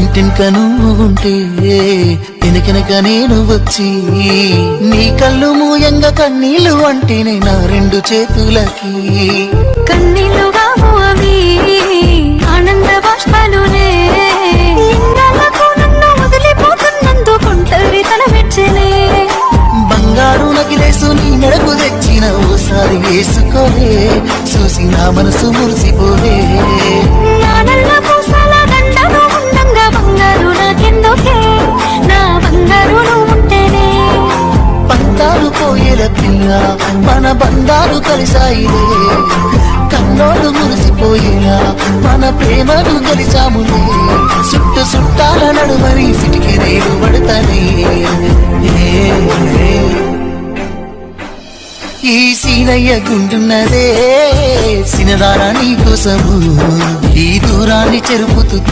ఇంటింక నువ్వు ఉంటే వెనకెనక నేను వచ్చి నీ కళ్ళు మూయంగా కన్నీళ్లు అంటేనే నా రెండు చేతులకి కన్నీళ్లుగా అవి ఆనంద బాష్పాలునే నన్ను వదిలిపోతున్నందుకు ఒంటరితన మెచ్చలే బంగారు నగిలేసు నీ మెడకు తెచ్చిన ఓసారి వేసుకోవే చూసి నా మనసు మురిసిపోవే నానల్ల పూసల దండను ఉండంగా బంగారు నాకెందుకే నా బంగారు నువ్వు ఉంటేనే పంతాలు పోయేల పిల్ల మన బంధాలు కలిసాయిలే కన్నోడు మురిసిపోయేలా మన ప్రేమను కలిసాములే చుట్టు చుట్టాల నడుమని సిటికి రేడు పడతానే ఈ సీనయ్య గుంటున్నదే సినదారా నీ కోసము ఈ దూరాన్ని చెరుపుతూ